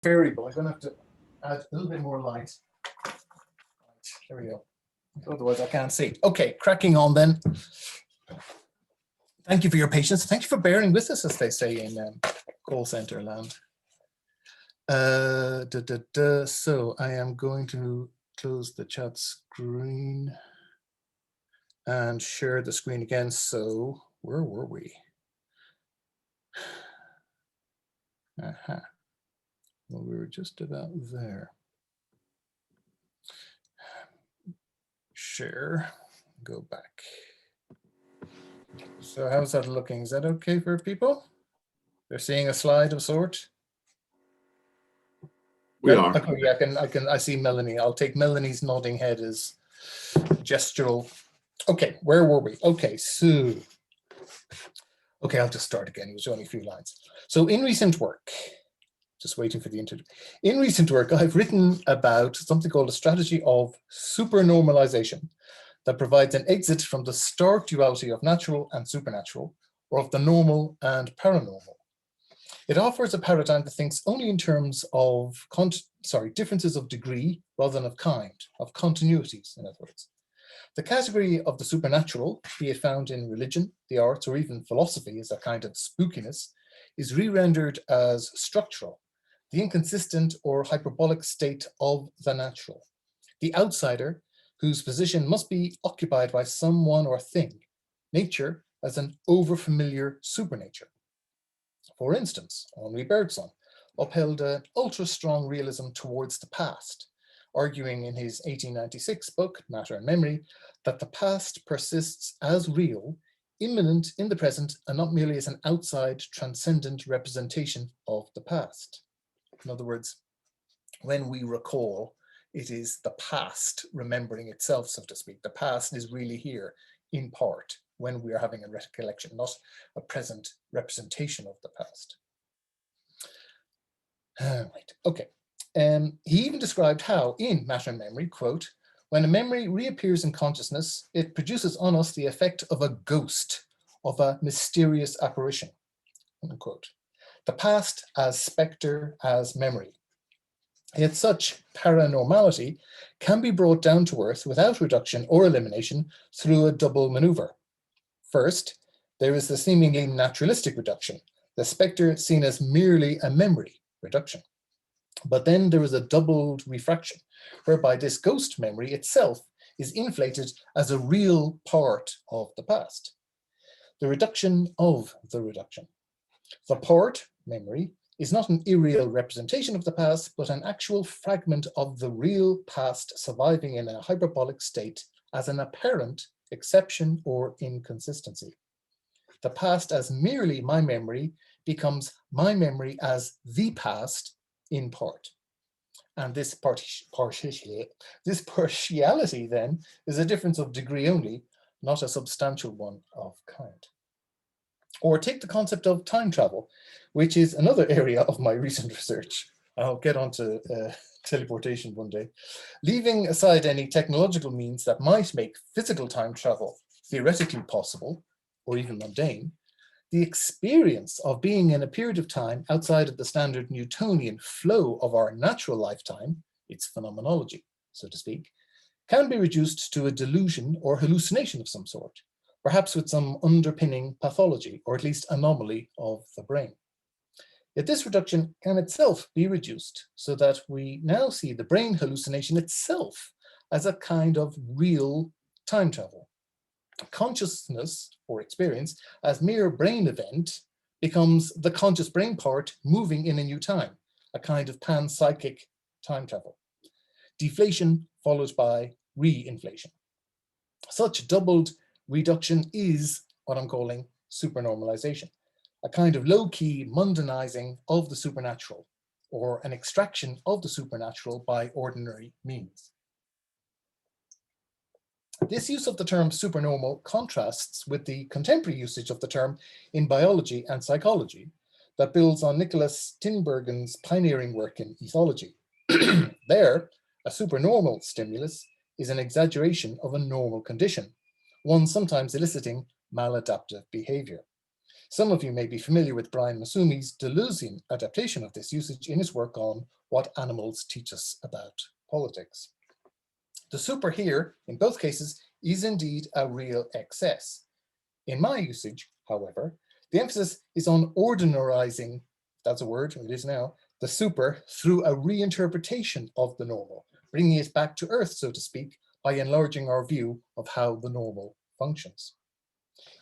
variable. I'm going to have to add a little bit more light. There we go. Otherwise, I can't see. Okay, cracking on then. Thank you for your patience. Thank you for bearing with us, as they say in call center land. So I am going to close the chat screen and share the screen again. So where were we? Well, we were just about there. Share, go back. So how's that looking? Is that okay for people? They're seeing a slide of sort? We are. Okay, yeah, I see Melanie. I'll take Melanie's nodding head as gestural. Okay, where were we? Okay, so, okay, I'll just start again. It was only a few lines. So in recent work, just waiting for the interview. In recent work, I've written about something called a strategy of supernormalization that provides an exit from the stark duality of natural and supernatural, or of the normal and paranormal. It offers a paradigm that thinks only in terms of differences of degree rather than of kind, of continuities, in other words. The category of the supernatural, be it found in religion, the arts, or even philosophy as a kind of spookiness, is re-rendered as structural, the inconsistent or hyperbolic state of the natural, the outsider whose position must be occupied by someone or thing, nature as an overfamiliar supernature. For instance, Henri Bergson upheld an ultra-strong realism towards the past, arguing in his 1896 book, Matter and Memory, that the past persists as real, immanent in the present, and not merely as an outside, transcendent representation of the past. In other words, when we recall, it is the past remembering itself, so to speak. The past is really here, in part, when we are having a recollection, not a present representation of the past. Right, okay. He even described how, in Matter and Memory, quote, when a memory reappears in consciousness, it produces on us the effect of a ghost, of a mysterious apparition, unquote. The past as spectre, as memory. Yet such paranormality can be brought down to earth without reduction or elimination through a double maneuver. First, there is the seemingly naturalistic reduction, the spectre seen as merely a memory reduction. But then there is a doubled refraction, whereby this ghost memory itself is inflated as a real part of the past. The reduction of the reduction. The part, memory, is not an irreal representation of the past, but an actual fragment of the real past surviving in a hyperbolic state as an apparent exception or inconsistency. The past as merely my memory becomes my memory as the past in part. And this partiality then is a difference of degree only, not a substantial one of kind. Or take the concept of time travel, which is another area of my recent research. I'll get onto teleportation one day. Leaving aside any technological means that might make physical time travel theoretically possible, or even mundane, the experience of being in a period of time outside of the standard Newtonian flow of our natural lifetime, its phenomenology, so to speak, can be reduced to a delusion or hallucination of some sort, perhaps with some underpinning pathology, or at least anomaly of the brain. Yet this reduction can itself be reduced so that we now see the brain hallucination itself as a kind of real time travel. Consciousness or experience as mere brain event becomes the conscious brain part moving in a new time, a kind of panpsychic time travel. Deflation followed by re-inflation. Such doubled reduction is what I'm calling supernormalization, a kind of low-key mundanizing of the supernatural, or an extraction of the supernatural by ordinary means. This use of the term supernormal contrasts with the contemporary usage of the term in biology and psychology that builds on Nicholas Tinbergen's pioneering work in ethology. There, a supernormal stimulus is an exaggeration of a normal condition, one sometimes eliciting maladaptive behavior. Some of you may be familiar with Brian Masumi's Deleuzian adaptation of this usage in his work on What Animals Teach Us About Politics. The super here, in both cases, is indeed a real excess. In my usage, however, the emphasis is on ordinarizing, if that's a word, it is now, the super through a reinterpretation of the normal, bringing it back to earth, so to speak, by enlarging our view of how the normal functions.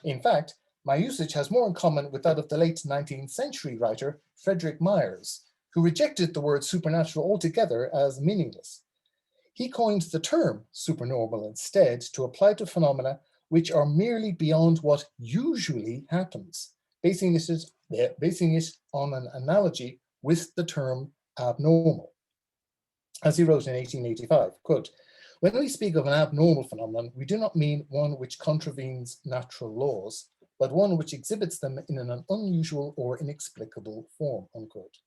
In fact, my usage has more in common with that of the late 19th century writer Frederick Myers, who rejected the word supernatural altogether as meaningless. He coined the term supernormal instead to apply to phenomena which are merely beyond what usually happens, basing it on an analogy with the term abnormal. As he wrote in 1885, quote, "When we speak of an abnormal phenomenon, we do not mean one which contravenes natural laws, but one which exhibits them in an unusual or inexplicable form," unquote.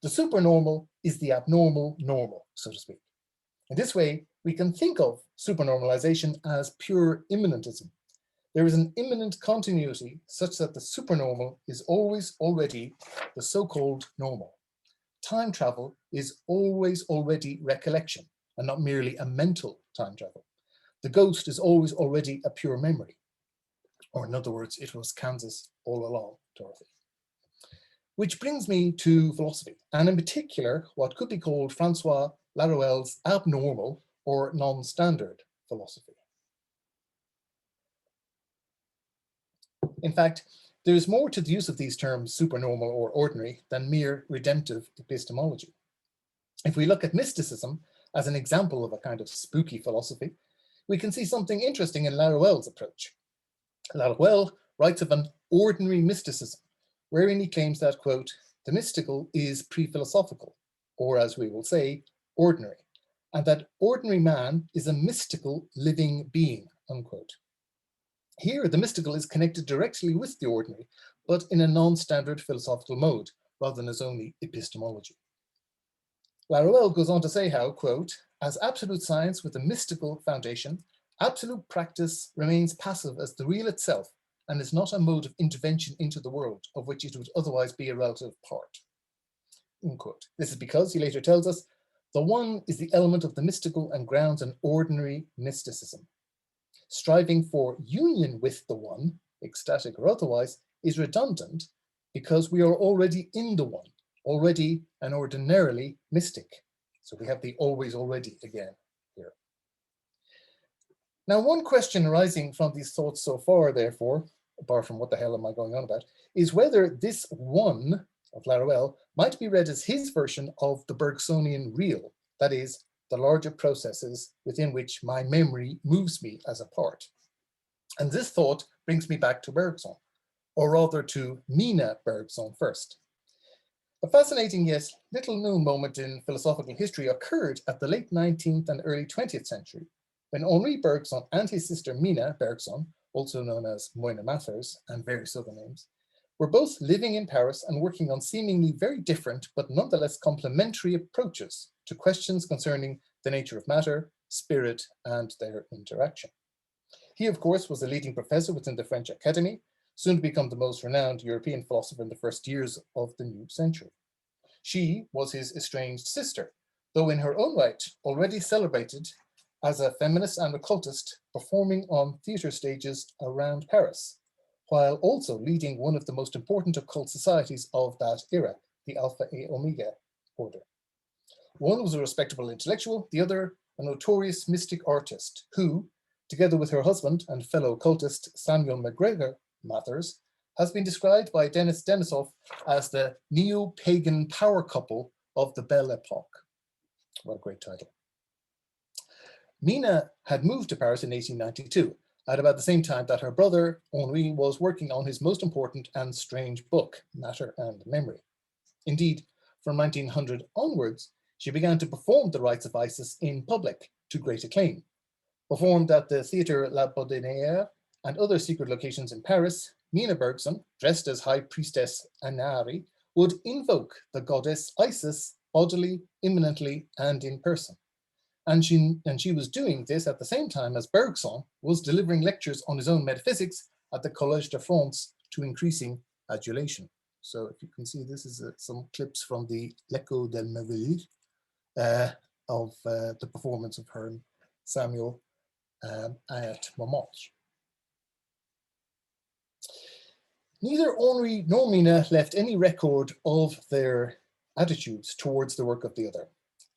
The supernormal is the abnormal normal, so to speak. In this way, we can think of supernormalization as pure immanentism. There is an immanent continuity such that the supernormal is always already the so-called normal. Time travel is always already recollection, and not merely a mental time travel. The ghost is always already a pure memory. Or in other words, it was Kansas all along, Dorothy. Which brings me to philosophy, and in particular, what could be called Francois Laruelle's abnormal or non-standard philosophy. In fact, there is more to the use of these terms supernormal or ordinary than mere redemptive epistemology. If we look at mysticism as an example of a kind of spooky philosophy, we can see something interesting in Laruelle's approach. Laruelle writes of an ordinary mysticism, wherein he claims that, quote, "the mystical is pre-philosophical, or as we will say, ordinary, and that ordinary man is a mystical living being," unquote. Here, the mystical is connected directly with the ordinary, but in a non-standard philosophical mode, rather than as only epistemology. Laruelle goes on to say how, quote, "as absolute science with a mystical foundation, absolute practice remains passive as the real itself, and is not a mode of intervention into the world, of which it would otherwise be a relative part." Unquote. This is because, he later tells us, the one is the element of the mystical and grounds an ordinary mysticism. Striving for union with the one, ecstatic or otherwise, is redundant because we are already in the one, already and ordinarily mystic. So we have the always already again here. Now, one question arising from these thoughts so far, therefore, apart from what the hell am I going on about, is whether this one of Laruelle might be read as his version of the Bergsonian real, that is, the larger processes within which my memory moves me as a part. And this thought brings me back to Bergson, or rather to Mina Bergson first. A fascinating yet little known moment in philosophical history occurred at the late 19th and early 20th century, when Henri Bergson and his sister Mina Bergson, also known as Moina Mathers and various other names, were both living in Paris and working on seemingly very different but nonetheless complementary approaches to questions concerning the nature of matter, spirit, and their interaction. He, of course, was a leading professor within the French Academy, soon to become the most renowned European philosopher in the first years of the new century. She was his estranged sister, though in her own right already celebrated as a feminist and occultist, performing on theatre stages around Paris, while also leading one of the most important occult societies of that era, the Alpha et Omega order. One was a respectable intellectual, the other a notorious mystic artist who, together with her husband and fellow occultist Samuel MacGregor Mathers, has been described by Denis Denisov as the neo-pagan power couple of the Belle Epoque. What a great title. Mina had moved to Paris in 1892, at about the same time that her brother Henri was working on his most important and strange book, Matter and Memory. Indeed, from 1900 onwards, she began to perform the rites of Isis in public to great acclaim. Performed at the Theatre La Bourdonnière and other secret locations in Paris, Mina Bergson, dressed as High Priestess Anari, would invoke the goddess Isis bodily, imminently, and in person. And she was doing this at the same time as Bergson was delivering lectures on his own metaphysics at the Collège de France to increasing adulation. So if you can see, this is some clips from the L'Echo del Merveille of the performance of her and Samuel at Montmartre. Neither Henri nor Mina left any record of their attitudes towards the work of the other,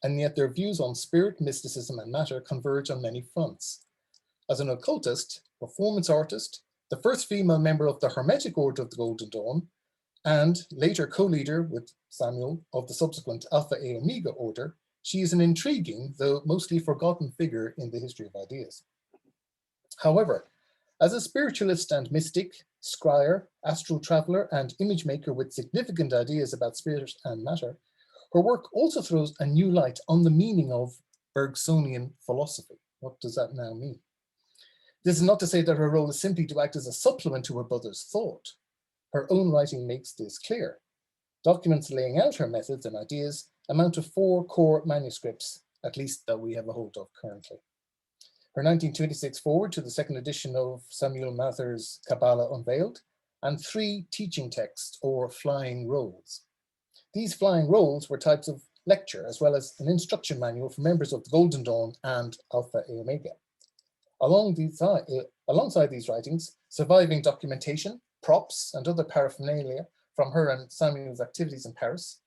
and yet their views on spirit, mysticism, and matter converge on many fronts. As an occultist, performance artist, the first female member of the Hermetic Order of the Golden Dawn, and later co-leader with Samuel of the subsequent Alpha A Omega Order, she is an intriguing, though mostly forgotten figure in the history of ideas. However, as a spiritualist and mystic, scryer, astral traveler, and image maker with significant ideas about spirit and matter, her work also throws a new light on the meaning of Bergsonian philosophy. What does that now mean? This is not to say that her role is simply to act as a supplement to her brother's thought. Her own writing makes this clear. Documents laying out her methods and ideas amount to 4 core manuscripts, at least that we have a hold of currently. Her 1926 foreword to the second edition of Samuel Mather's Kabbalah Unveiled, and 3 teaching texts or flying rolls. These flying rolls were types of lecture as well as an instruction manual for members of the Golden Dawn and Alpha A Omega. Alongside these writings, surviving documentation, props, and other paraphernalia from her and Samuel's activities in Paris.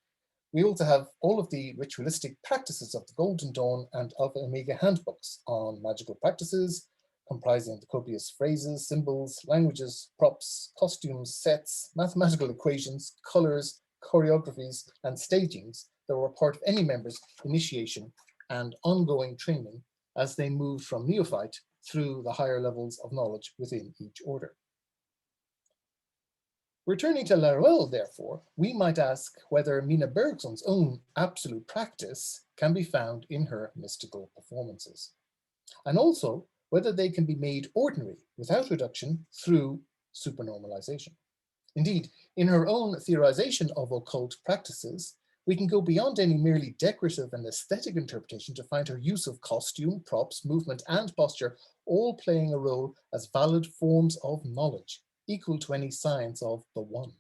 We also have all of the ritualistic practices of the Golden Dawn and Alpha Omega handbooks on magical practices, comprising the copious phrases, symbols, languages, props, costumes, sets, mathematical equations, colors, choreographies, and stagings that were part of any member's initiation and ongoing training as they moved from neophyte through the higher levels of knowledge within each order. Returning to Laruelle, therefore, we might ask whether Mina Bergson's own absolute practice can be found in her mystical performances, and also whether they can be made ordinary without reduction through supernormalization. Indeed, in her own theorization of occult practices, we can go beyond any merely decorative and aesthetic interpretation to find her use of costume, props, movement, and posture all playing a role as valid forms of knowledge, equal to any science of the one.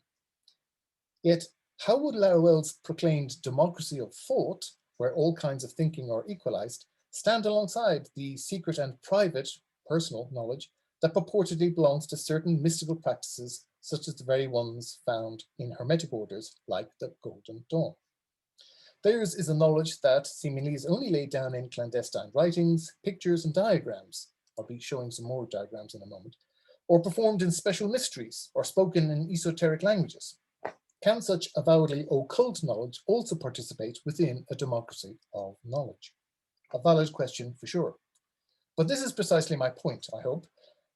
Yet, how would Laruelle's proclaimed democracy of thought, where all kinds of thinking are equalized, stand alongside the secret and private personal knowledge that purportedly belongs to certain mystical practices, such as the very ones found in Hermetic orders like the Golden Dawn? Theirs is a knowledge that seemingly is only laid down in clandestine writings, pictures, and diagrams. I'll be showing some more diagrams in a moment, or performed in special mysteries, or spoken in esoteric languages. Can such avowedly occult knowledge also participate within a democracy of knowledge? A valid question for sure. But this is precisely my point, I hope,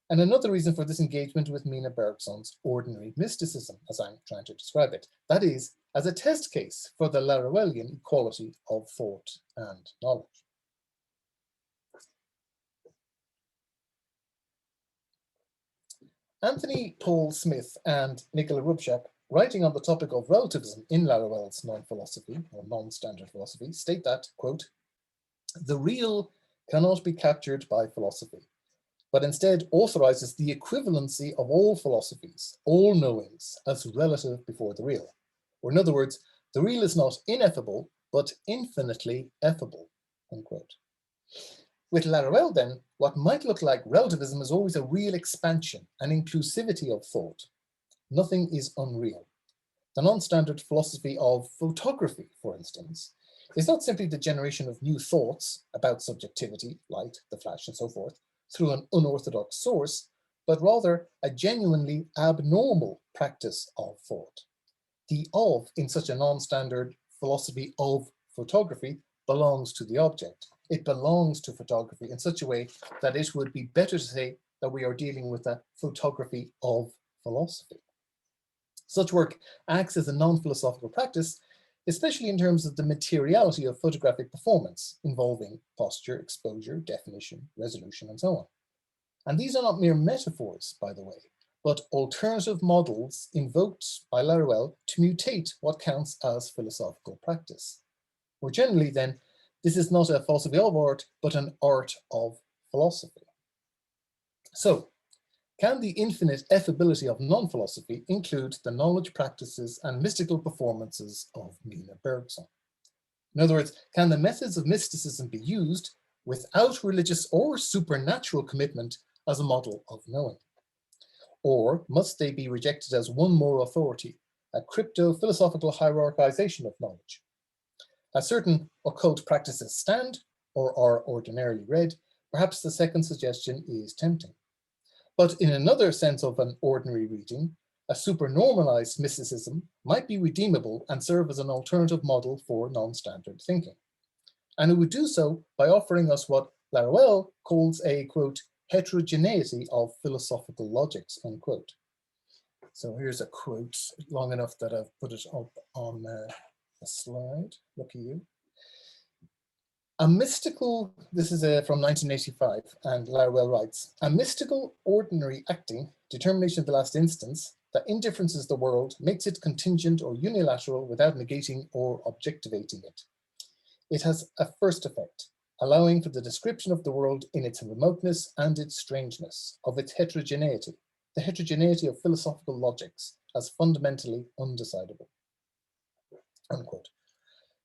and another reason for this engagement with Mina Bergson's ordinary mysticism, as I'm trying to describe it. That is, as a test case for the Laruellian equality of thought and knowledge. Anthony Paul Smith and Nicola Rubshap, writing on the topic of relativism in Laruelle's non-philosophy or non-standard philosophy, state that, quote, "The real cannot be captured by philosophy, but instead authorizes the equivalency of all philosophies, all knowings, as relative before the real. Or in other words, the real is not ineffable, but infinitely effable," unquote. With Laruelle, then, what might look like relativism is always a real expansion and inclusivity of thought. Nothing is unreal. The non-standard philosophy of photography, for instance, is not simply the generation of new thoughts about subjectivity, light, the flash, and so forth, through an unorthodox source, but rather a genuinely abnormal practice of thought. The of in such a non-standard philosophy of photography belongs to the object. It belongs to photography in such a way that it would be better to say that we are dealing with a photography of philosophy. Such work acts as a non-philosophical practice, especially in terms of the materiality of photographic performance, involving posture, exposure, definition, resolution, and so on. And these are not mere metaphors, by the way, but alternative models invoked by Laruelle to mutate what counts as philosophical practice. More generally, then, this is not a philosophy of art, but an art of philosophy. So, can the infinite effability of non-philosophy include the knowledge, practices, and mystical performances of Mina Bergson? In other words, can the methods of mysticism be used without religious or supernatural commitment as a model of knowing? Or must they be rejected as one more authority, a crypto-philosophical hierarchization of knowledge? As certain occult practices stand, or are ordinarily read, perhaps the second suggestion is tempting. But in another sense of an ordinary reading, a supernormalized mysticism might be redeemable and serve as an alternative model for non-standard thinking. And it would do so by offering us what Laruelle calls a, quote, heterogeneity of philosophical logics, unquote. So here's a quote long enough that I've put it up on a slide. Lucky you. A mystical, this is from 1985, and Laruelle writes, a mystical ordinary acting, determination of the last instance, that indifferences the world, makes it contingent or unilateral without negating or objectivating it. It has a first effect, allowing for the description of the world in its remoteness and its strangeness, of its heterogeneity, the heterogeneity of philosophical logics, as fundamentally undecidable, unquote.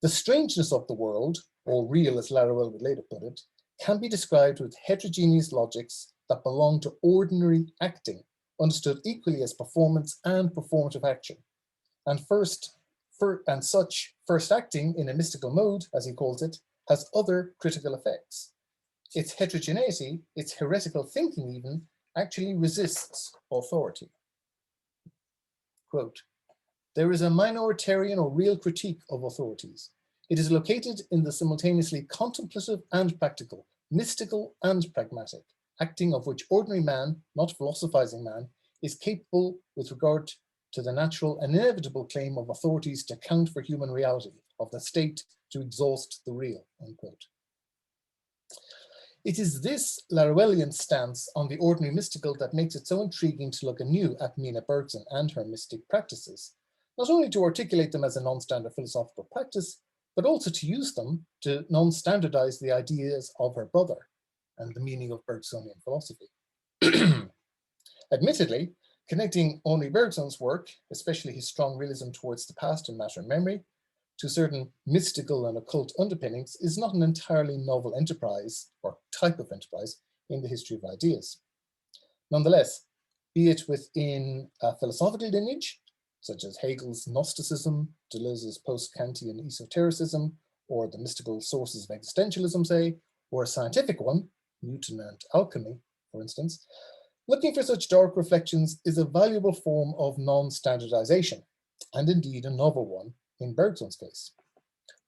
The strangeness of the world, or real as Laruelle would later put it, can be described with heterogeneous logics that belong to ordinary acting, understood equally as performance and performative action. And such first acting in a mystical mode, as he calls it, has other critical effects. Its heterogeneity, its heretical thinking even, actually resists authority. Quote, there is a minoritarian or real critique of authorities. It is located in the simultaneously contemplative and practical, mystical and pragmatic, acting of which ordinary man, not philosophizing man, is capable with regard to the natural and inevitable claim of authorities to count for human reality, of the state to exhaust the real, unquote. It is this Laruellian stance on the ordinary mystical that makes it so intriguing to look anew at Mina Bergson and her mystic practices, not only to articulate them as a non-standard philosophical practice, but also to use them to non-standardize the ideas of her brother and the meaning of Bergsonian philosophy. Admittedly, connecting Henri Bergson's work, especially his strong realism towards the past in matter and memory, to certain mystical and occult underpinnings is not an entirely novel enterprise or type of enterprise in the history of ideas. Nonetheless, be it within a philosophical lineage, such as Hegel's Gnosticism, Deleuze's post-Kantian esotericism, or the mystical sources of existentialism, say, or a scientific one, Newton and alchemy, for instance, looking for such dark reflections is a valuable form of non-standardization, and indeed a novel one in Bergson's case.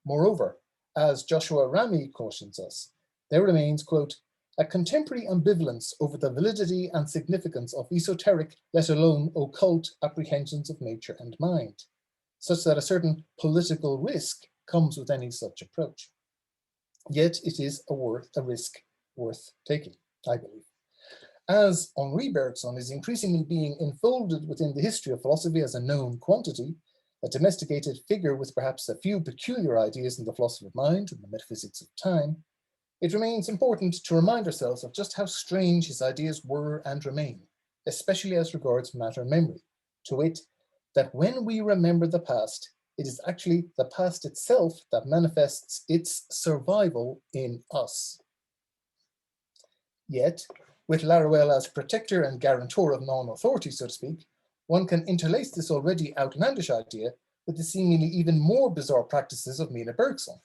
Moreover, as Joshua Ramy cautions us, there remains, quote, a contemporary ambivalence over the validity and significance of esoteric, let alone occult, apprehensions of nature and mind, such that a certain political risk comes with any such approach. Yet it is a risk worth taking, I believe. As Henri Bergson is increasingly being enfolded within the history of philosophy as a known quantity, a domesticated figure with perhaps a few peculiar ideas in the philosophy of mind and the metaphysics of time, it remains important to remind ourselves of just how strange his ideas were and remain, especially as regards matter and memory, to wit, that when we remember the past, it is actually the past itself that manifests its survival in us. Yet, with Laruelle as protector and guarantor of non-authority, so to speak, one can interlace this already outlandish idea with the seemingly even more bizarre practices of Mina Bergson,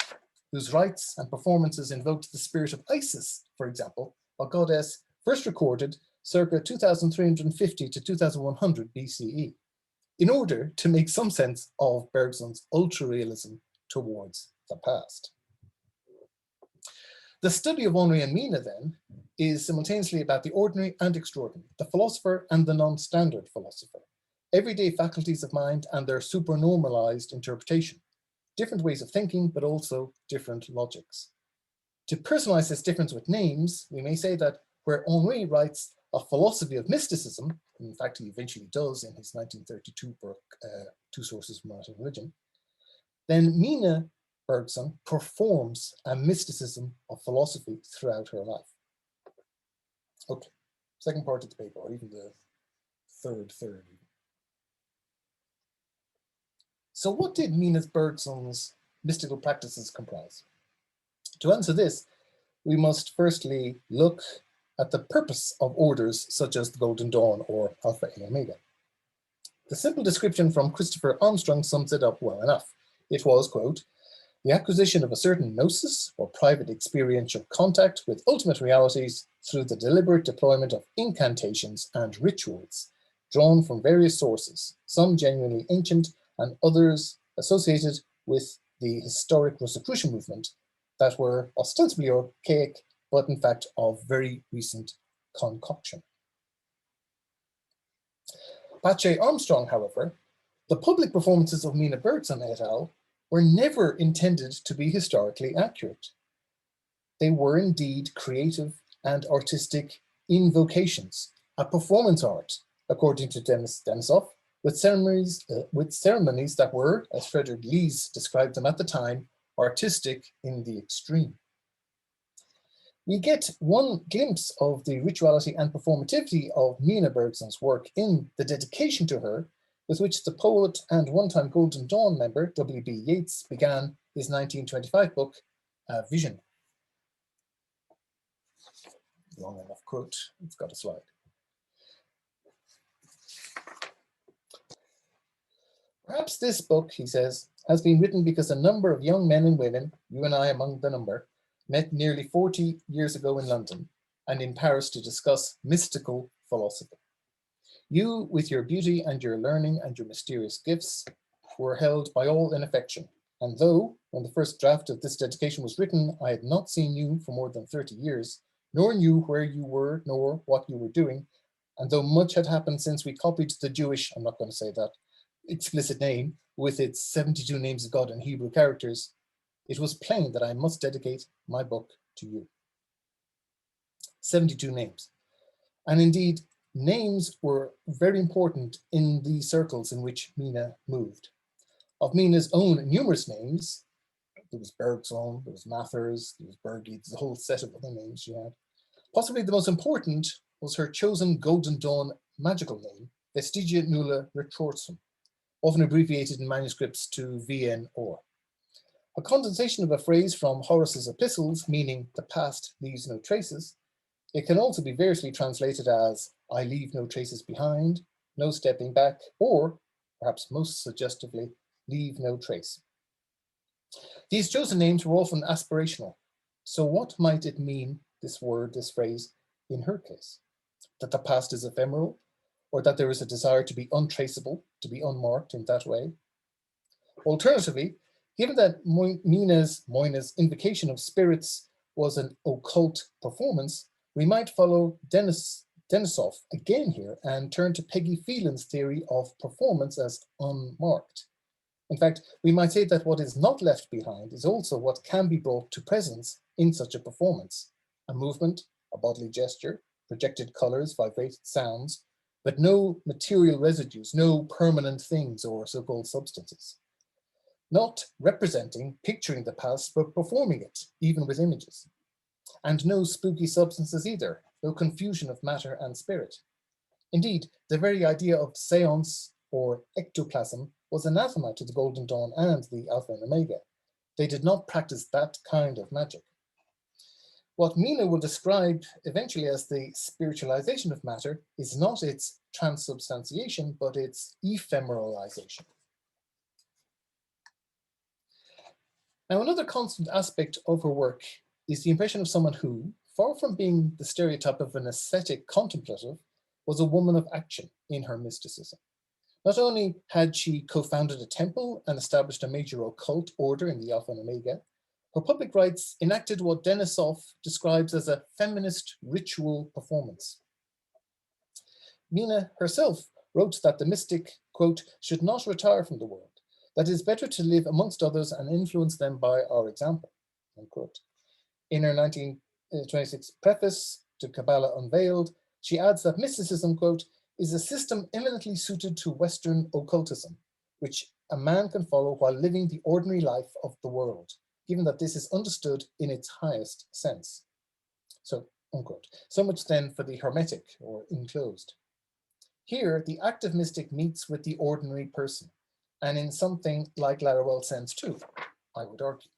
whose rites and performances invoked the spirit of Isis, for example, a goddess first recorded circa 2350 to 2100 BCE, in order to make some sense of Bergson's ultra-realism towards the past. The study of Henri and Mina, then, is simultaneously about the ordinary and extraordinary, the philosopher and the non-standard philosopher, everyday faculties of mind and their supernormalized interpretation, different ways of thinking, but also different logics. To personalize this difference with names, we may say that where Henri writes a philosophy of mysticism, in fact, he eventually does in his 1932 book, Two Sources from Art and Religion, then Mina Bergson performs a mysticism of philosophy throughout her life. Okay, second part of the paper, or even the third. So what did Mina Bergson's mystical practices comprise? To answer this, we must firstly look at the purpose of orders such as the Golden Dawn or Alpha and Omega. The simple description from Christopher Armstrong sums it up well enough. It was, quote, the acquisition of a certain gnosis or private experiential contact with ultimate realities through the deliberate deployment of incantations and rituals drawn from various sources, some genuinely ancient and others associated with the historic Rosicrucian movement that were ostensibly archaic, but in fact of very recent concoction. Pache Armstrong, however, the public performances of Mina Bergson et al. Were never intended to be historically accurate. They were indeed creative and artistic invocations, a performance art, according to Denisov, with ceremonies that were, as Frederick Lees described them at the time, artistic in the extreme. We get one glimpse of the rituality and performativity of Mina Bergson's work in the dedication to her, with which the poet and one-time Golden Dawn member, W.B. Yeats, began his 1925 book, Vision. Long enough quote, it's got a slide. Perhaps this book, he says, has been written because a number of young men and women, you and I among the number, met nearly 40 years ago in London and in Paris to discuss mystical philosophy. You, with your beauty and your learning and your mysterious gifts, were held by all in affection. And though, when the first draft of this dedication was written, I had not seen you for more than 30 years, nor knew where you were, nor what you were doing, and though much had happened since we copied the Jewish, I'm not going to say that, explicit name, with its 72 names of God in Hebrew characters, it was plain that I must dedicate my book to you. 72 names. And indeed, names were very important in the circles in which Mina moved. Of Mina's own numerous names, there was Bergson, there was Mathers, there was Berge, there's a whole set of other names she had. Possibly the most important was her chosen Golden Dawn magical name, Vestigia Nulla Retrorsum, often abbreviated in manuscripts to VNR. A condensation of a phrase from Horace's epistles, meaning the past leaves no traces. It can also be variously translated as I leave no traces behind, no stepping back, or, perhaps most suggestively, leave no trace. These chosen names were often aspirational. So what might it mean, this word, this phrase, in her case? That the past is ephemeral, or that there is a desire to be untraceable, to be unmarked in that way? Alternatively, given that Moina's invocation of spirits was an occult performance, we might follow Denisov again here and turn to Peggy Phelan's theory of performance as unmarked. In fact, we might say that what is not left behind is also what can be brought to presence in such a performance. A movement, a bodily gesture, projected colors, vibrated sounds, but no material residues, no permanent things or so-called substances. Not representing, picturing the past, but performing it, even with images. And no spooky substances either, no confusion of matter and spirit. Indeed, the very idea of seance or ectoplasm was anathema to the Golden Dawn and the Alpha and Omega. They did not practice that kind of magic. What Mina will describe eventually as the spiritualization of matter is not its transubstantiation, but its ephemeralization. Now, another constant aspect of her work is the impression of someone who, far from being the stereotype of an ascetic contemplative, was a woman of action in her mysticism. Not only had she co-founded a temple and established a major occult order in the Alpha and Omega, her public rites enacted what Denisov describes as a feminist ritual performance. Mina herself wrote that the mystic, quote, should not retire from the world, that it is better to live amongst others and influence them by our example, unquote. In her 1926 preface to Kabbalah Unveiled, she adds that mysticism, quote, is a system eminently suited to Western occultism, which a man can follow while living the ordinary life of the world, given that this is understood in its highest sense. So unquote. So much then for the hermetic or enclosed. Here, the active mystic meets with the ordinary person, and in something like Laruel's sense too, I would argue.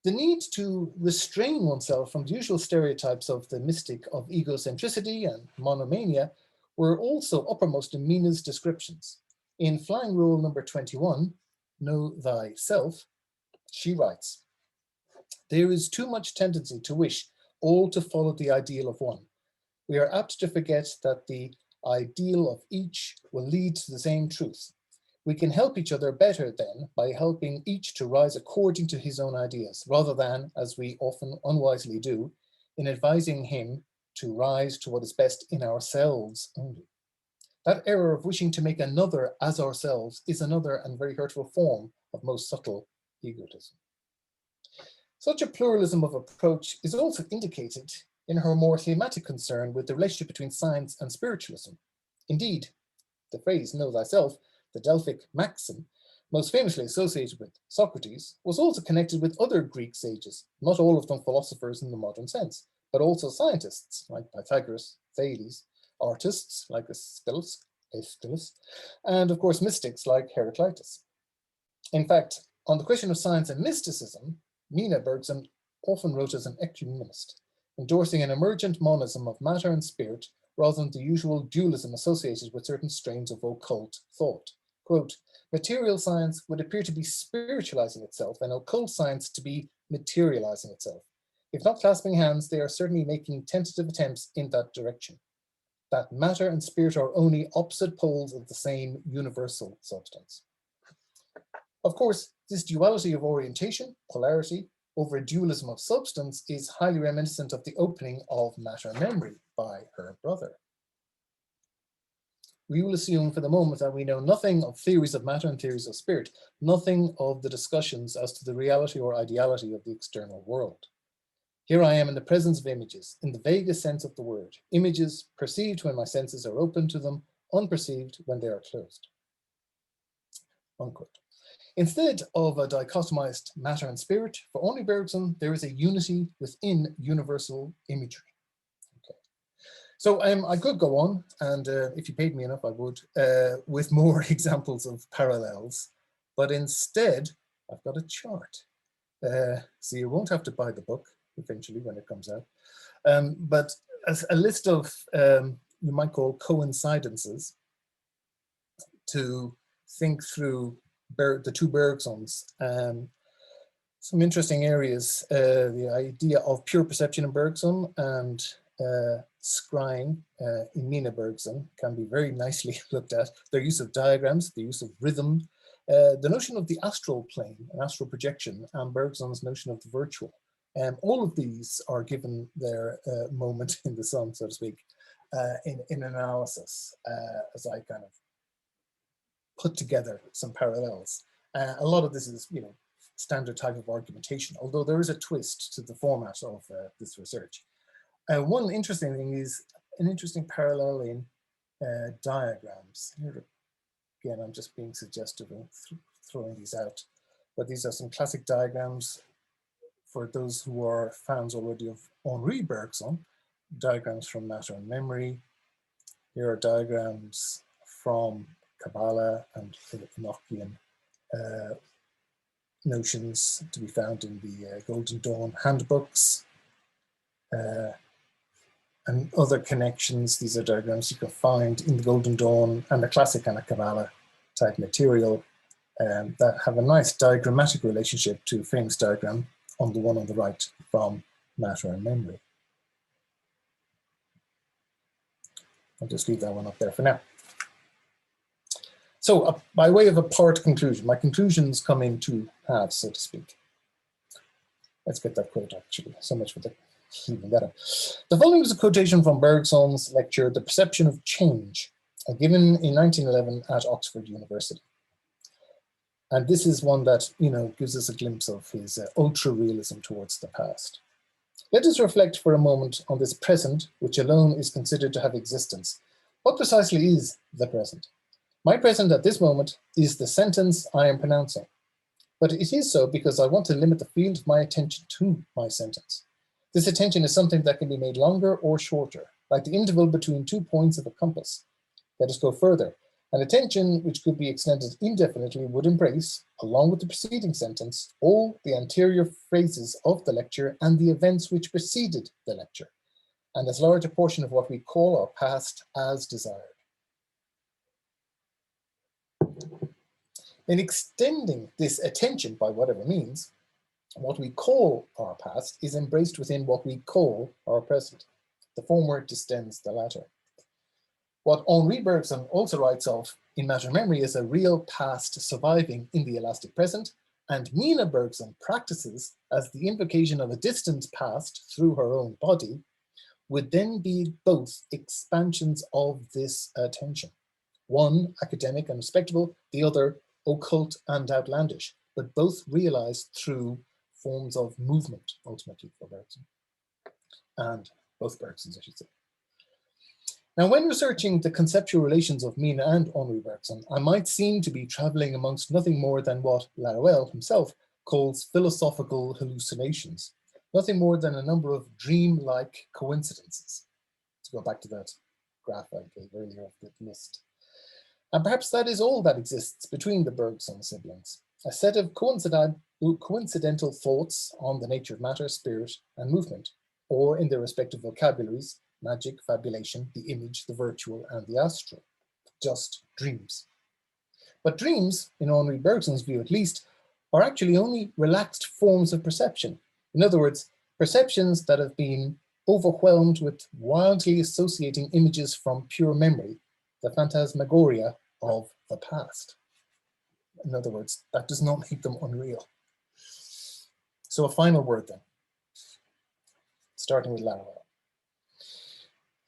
The need to restrain oneself from the usual stereotypes of the mystic of egocentricity and monomania were also uppermost in Mina's descriptions. In Flying Rule number 21, Know Thyself, she writes, "There is too much tendency to wish all to follow the ideal of one. We are apt to forget that the ideal of each will lead to the same truth. We can help each other better then by helping each to rise according to his own ideas, rather than, as we often unwisely do, in advising him to rise to what is best in ourselves only. That error of wishing to make another as ourselves is another and very hurtful form of most subtle egotism." Such a pluralism of approach is also indicated in her more thematic concern with the relationship between science and spiritualism. Indeed, the phrase "know thyself," the Delphic maxim, most famously associated with Socrates, was also connected with other Greek sages, not all of them philosophers in the modern sense, but also scientists like Pythagoras, Thales, artists like Aeschylus, and of course mystics like Heraclitus. In fact, on the question of science and mysticism, Mina Bergson often wrote as an ecumenist, endorsing an emergent monism of matter and spirit rather than the usual dualism associated with certain strains of occult thought. Quote, "Material science would appear to be spiritualizing itself and occult science to be materializing itself. If not clasping hands, they are certainly making tentative attempts in that direction. That matter and spirit are only opposite poles of the same universal substance." Of course, this duality of orientation, polarity, over a dualism of substance is highly reminiscent of the opening of Matter and Memory by her brother. We will assume for the moment that we know nothing of theories of matter and theories of spirit, nothing of the discussions as to the reality or ideality of the external world. Here I am in the presence of images, in the vaguest sense of the word, images perceived when my senses are open to them, unperceived when they are closed. Unquote. Instead of a dichotomized matter and spirit, for only Bergson, there is a unity within universal imagery. Okay. So I could go on, and if you paid me enough, I would, with more examples of parallels, but instead, I've got a chart. So you won't have to buy the book eventually when it comes out, but as a list of, you might call coincidences to think through the two Bergsons. Some interesting areas, the idea of pure perception in Bergson and scrying in Mina Bergson can be very nicely looked at. Their use of diagrams, the use of rhythm, the notion of the astral plane, an astral projection, and Bergson's notion of the virtual. All of these are given their moment in the sun, so to speak, in analysis as I kind of put together some parallels. A lot of this is, standard type of argumentation, although there is a twist to the format of this research. One interesting thing is an interesting parallel in diagrams. Here again, I'm just being suggestive and throwing these out, but these are some classic diagrams for those who are fans already of Henri Bergson, diagrams from Matter and Memory. Here are diagrams from Kabbalah and Enochian notions to be found in the Golden Dawn handbooks. And other connections, these are diagrams you can find in the Golden Dawn and the classic and Kabbalah type material that have a nice diagrammatic relationship to a famous diagram on the one on the right from Matter and Memory. I'll just leave that one up there for now. So by way of a part conclusion, my conclusions come in two halves, so to speak. Let's get that quote actually, so much for the even better. The following is a quotation from Bergson's lecture, The Perception of Change, given in 1911 at Oxford University. And this is one that, gives us a glimpse of his ultra-realism towards the past. Let us reflect for a moment on this present, which alone is considered to have existence. What precisely is the present? My present at this moment is the sentence I am pronouncing. But it is so because I want to limit the field of my attention to my sentence. This attention is something that can be made longer or shorter, like the interval between 2 points of a compass. Let us go further. An attention which could be extended indefinitely would embrace, along with the preceding sentence, all the anterior phrases of the lecture and the events which preceded the lecture, and as large a portion of what we call our past as desired. In extending this attention by whatever means, what we call our past is embraced within what we call our present. The former distends the latter. What Henri Bergson also writes of in Matter Memory is a real past surviving in the elastic present, and Mina Bergson practices as the invocation of a distant past through her own body would then be both expansions of this attention. One academic and respectable, the other occult and outlandish, but both realized through forms of movement, ultimately, for Bergson. And both Bergsons, I should say. Now, when researching the conceptual relations of Mina and Henri Bergson, I might seem to be traveling amongst nothing more than what Laruelle himself calls philosophical hallucinations, nothing more than a number of dream-like coincidences. To go back to that graph I gave earlier of the list. And perhaps that is all that exists between the Bergson siblings, a set of coincidental thoughts on the nature of matter, spirit, and movement, or in their respective vocabularies, magic, fabulation, the image, the virtual, and the astral. Just dreams. But dreams, in Henri Bergson's view at least, are actually only relaxed forms of perception. In other words, perceptions that have been overwhelmed with wildly associating images from pure memory, the phantasmagoria of the past. In other words, that does not make them unreal. So a final word then, starting with Laruelle.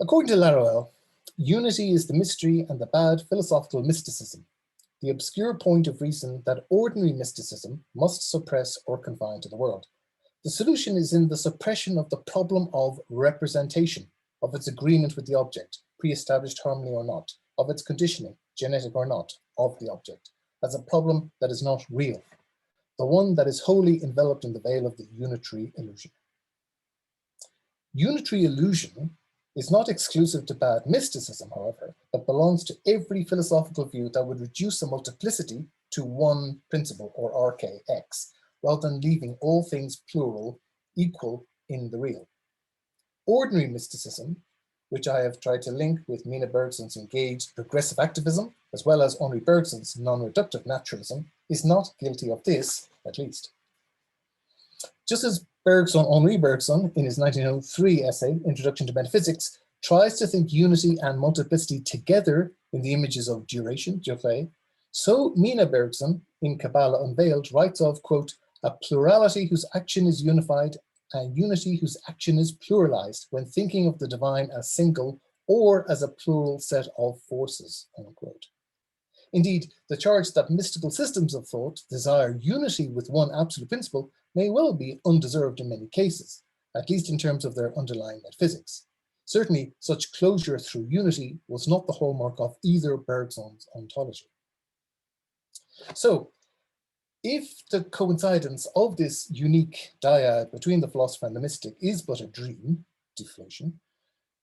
According to Laruelle, unity is the mystery and the bad philosophical mysticism, the obscure point of reason that ordinary mysticism must suppress or confine to the world. The solution is in the suppression of the problem of representation, of its agreement with the object, pre-established harmony or not, of its conditioning, genetic or not, of the object, as a problem that is not real, the one that is wholly enveloped in the veil of the unitary illusion. Unitary illusion is not exclusive to bad mysticism, however, but belongs to every philosophical view that would reduce a multiplicity to one principle, or arche, X, rather than leaving all things plural equal in the real. Ordinary mysticism, which I have tried to link with Mina Bergson's engaged progressive activism, as well as Henri Bergson's non-reductive naturalism, is not guilty of this, at least. Just as Henri Bergson, in his 1903 essay, Introduction to Metaphysics, tries to think unity and multiplicity together in the images of duration, durée, so Mina Bergson, in Kabbalah Unveiled, writes of, quote, a plurality whose action is unified and unity whose action is pluralized when thinking of the divine as single or as a plural set of forces, unquote. Indeed, the charge that mystical systems of thought desire unity with one absolute principle may well be undeserved in many cases, at least in terms of their underlying metaphysics. Certainly, such closure through unity was not the hallmark of either Bergson's ontology. So, if the coincidence of this unique dyad between the philosopher and the mystic is but a dream, deflation,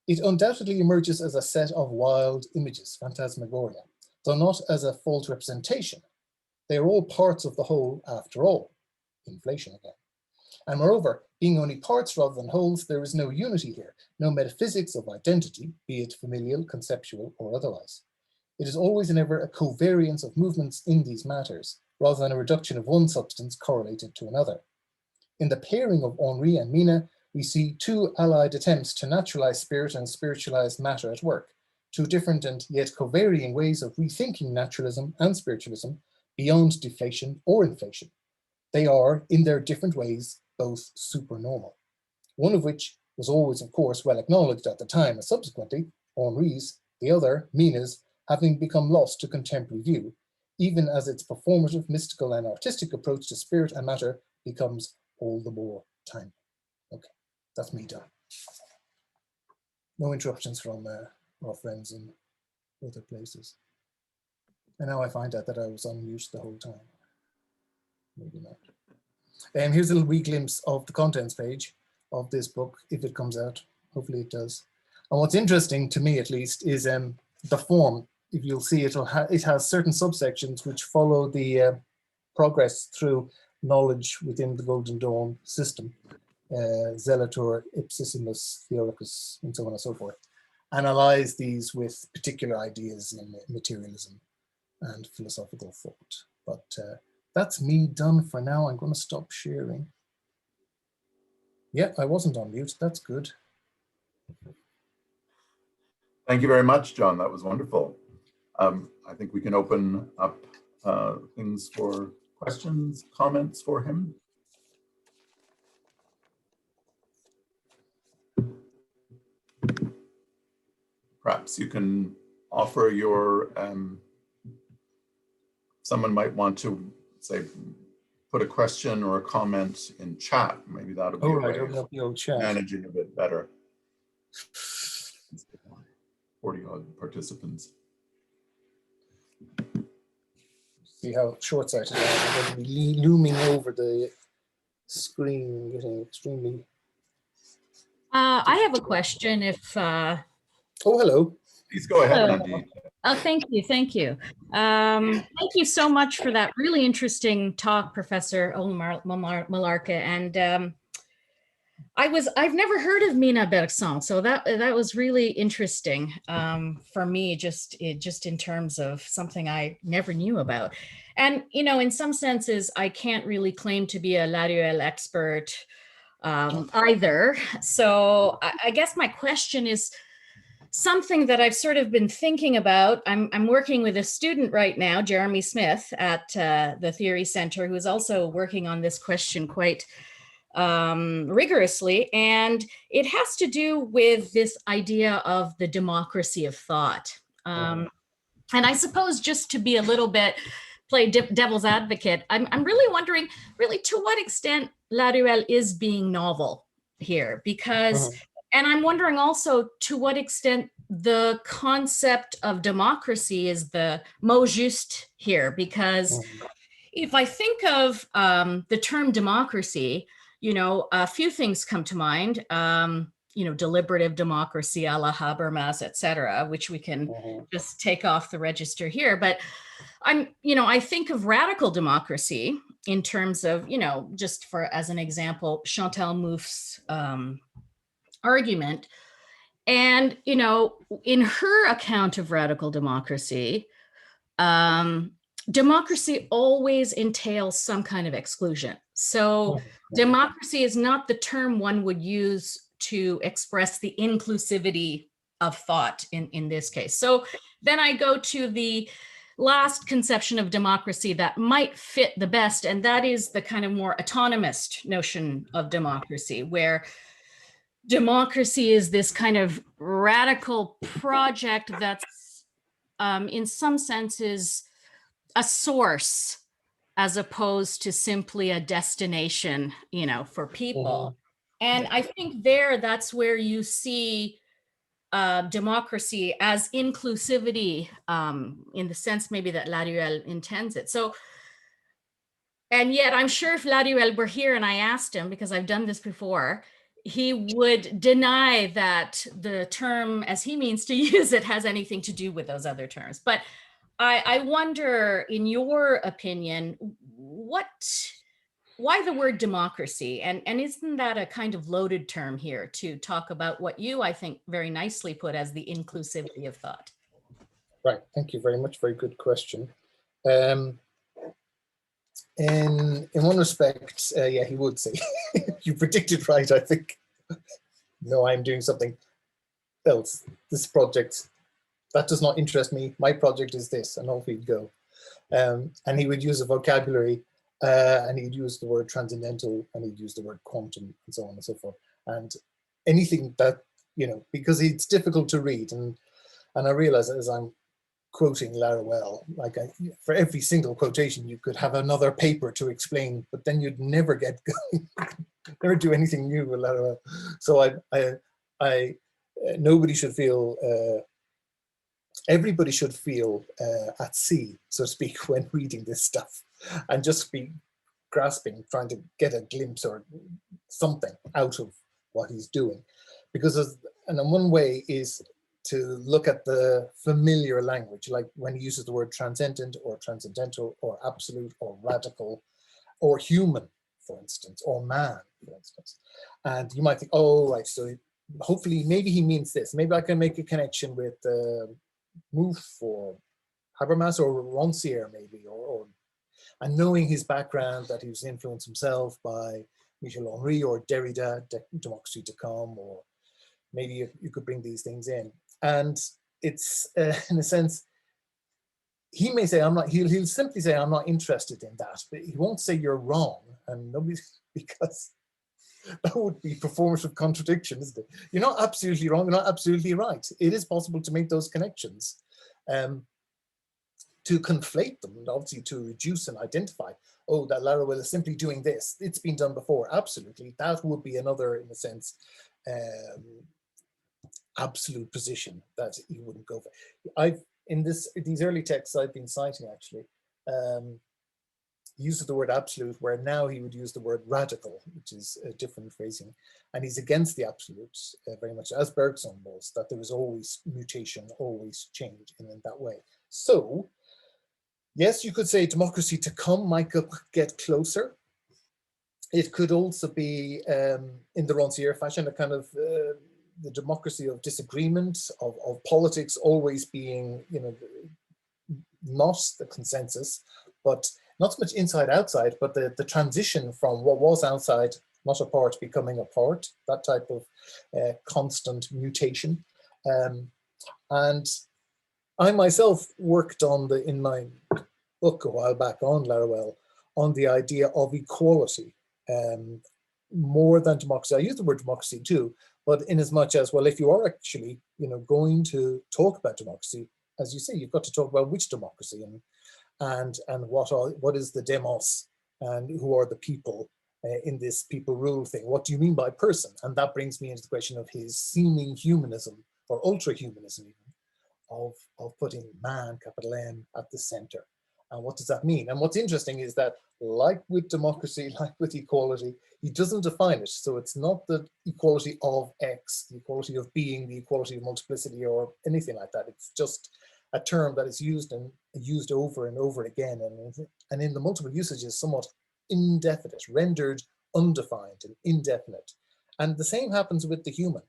it undoubtedly emerges as a set of wild images, phantasmagoria, though not as a false representation. They are all parts of the whole after all, inflation again. And moreover, being only parts rather than wholes, there is no unity here, no metaphysics of identity, be it familial, conceptual, or otherwise. It is always and ever a covariance of movements in these matters, rather than a reduction of one substance correlated to another. In the pairing of Henri and Mina, we see two allied attempts to naturalize spirit and spiritualize matter at work, two different and yet co-varying ways of rethinking naturalism and spiritualism beyond deflation or inflation. They are, in their different ways, both supernormal, one of which was always, of course, well acknowledged at the time, and subsequently, Henri's, the other, Mina's, having become lost to contemporary view, even as its performative, mystical, and artistic approach to spirit and matter becomes all the more timely. Okay, that's me done. No interruptions from our friends in other places. And now I find out that I was on mute the whole time. maybe not. And here's a little wee glimpse of the contents page of this book, if it comes out. Hopefully it does. And what's interesting to me, at least, is the form. If you'll see, it has certain subsections which follow the progress through knowledge within the Golden Dawn system, Zelator, Ipsissimus, Theoricus, and so on and so forth. Analyze these with particular ideas in materialism and philosophical thought. But that's me done for now. I'm going to stop sharing. Yeah, I wasn't on mute. That's good. Thank you very much, John. That was wonderful. I think we can open up things for questions, comments for him. Perhaps you can offer your, someone might want to say, put a question or a comment in chat. Maybe that'll be open up the old chat. Managing a bit better. 40 odd participants. See how short-sighted I am. I'm going to be looming over the screen, getting extremely... I have a question if... Oh, hello. Please go ahead, hello. Nandi. Oh, thank you. Thank you. Thank you so much for that really interesting talk, Professor Myliarca. And I've never heard of Mina Bergson, so that was really interesting for me, just in terms of something I never knew about. And, you know, in some senses, I can't really claim to be a Laruelle expert either. So I guess my question is something that I've sort of been thinking about. I'm working with a student right now, Jeremy Smith, at the Theory Center, who is also working on this question quite rigorously. And it has to do with this idea of the democracy of thought. And I suppose just to be a little bit, play devil's advocate, I'm really wondering, really to what extent Laruelle is being novel here, because, and I'm wondering also to what extent the concept of democracy is the mot juste here, because if I think of the term democracy, you know, a few things come to mind, you know, deliberative democracy, a la Habermas, et cetera, which we can just take off the register here. But I think of radical democracy in terms of, you know, just for, as an example, Chantal Mouffe's argument. And, you know, in her account of radical democracy, democracy always entails some kind of exclusion. So democracy is not the term one would use to express the inclusivity of thought in this case. So then I go to the last conception of democracy that might fit the best, and that is the kind of more autonomist notion of democracy, where democracy is this kind of radical project that's in some senses a source as opposed to simply a destination, you know, for people. And I think that's where you see democracy as inclusivity in the sense maybe that Laruelle intends it. So, and yet I'm sure if Laruelle were here and I asked him, because I've done this before, he would deny that the term as he means to use it has anything to do with those other terms. But I wonder, in your opinion, why the word democracy? And isn't that a kind of loaded term here to talk about what you, I think, very nicely put as the inclusivity of thought? Right, thank you very much. Very good question. In one respect, yeah, he would say, you predicted right, I think. No, I'm doing something else. This project, that does not interest me. My project is this, and off he'd go. And he would use a vocabulary, and he'd use the word transcendental, and he'd use the word quantum, and so on and so forth. And anything that, you know, because it's difficult to read. And I realize as I'm quoting Laruelle, like for every single quotation, you could have another paper to explain, but then you'd never get going, never do anything new with Laruelle. So nobody should feel, everybody should feel at sea, so to speak, when reading this stuff, and just be grasping, trying to get a glimpse or something out of what he's doing. Because, and in one way is to look at the familiar language, like when he uses the word transcendent or transcendental or absolute or radical or human, for instance, or man, for instance. And you might think, oh, right, so hopefully maybe he means this. Maybe I can make a connection with Mouffe or Habermas or Rancière maybe, and knowing his background, that he was influenced himself by Michel Henry or Derrida, Democracy to Come, or maybe you could bring these things in. And it's, in a sense, he may say, I'm not, he'll simply say, I'm not interested in that, but he won't say you're wrong. And nobody, because that would be performative contradiction, isn't it? You're not absolutely wrong, you're not absolutely right. It is possible to make those connections, to conflate them, and obviously to reduce and identify, oh, that Laruelle is simply doing this. It's been done before, absolutely. That would be another, in a sense, absolute position that you wouldn't go for. In these early texts I've been citing, actually, use of the word absolute, where now he would use the word radical, which is a different phrasing. And he's against the absolutes, very much as Bergson was, that there is always mutation, always change in that way. So, yes, you could say democracy to come might get closer. It could also be, in the Rancière fashion, a kind of the democracy of disagreement, of politics always being, not the consensus, but not so much inside outside, but the transition from what was outside, not a part, becoming a part, that type of constant mutation. And I myself worked on in my book a while back on Laruelle, on the idea of equality, more than democracy. I use the word democracy too, but in as much as, well, if you are actually, going to talk about democracy, as you say, you've got to talk about which democracy and what is the demos, and who are the people in this people rule thing. What do you mean by person? And that brings me into the question of his seeming humanism, or ultra-humanism even, of putting man, capital M, at the center. And what does that mean? And what's interesting is that, like with democracy, like with equality, he doesn't define it. So it's not the equality of X, the equality of being, the equality of multiplicity, or anything like that. It's just a term that is used over and over again. And in the multiple usages, somewhat indefinite, rendered undefined and indefinite. And the same happens with the human.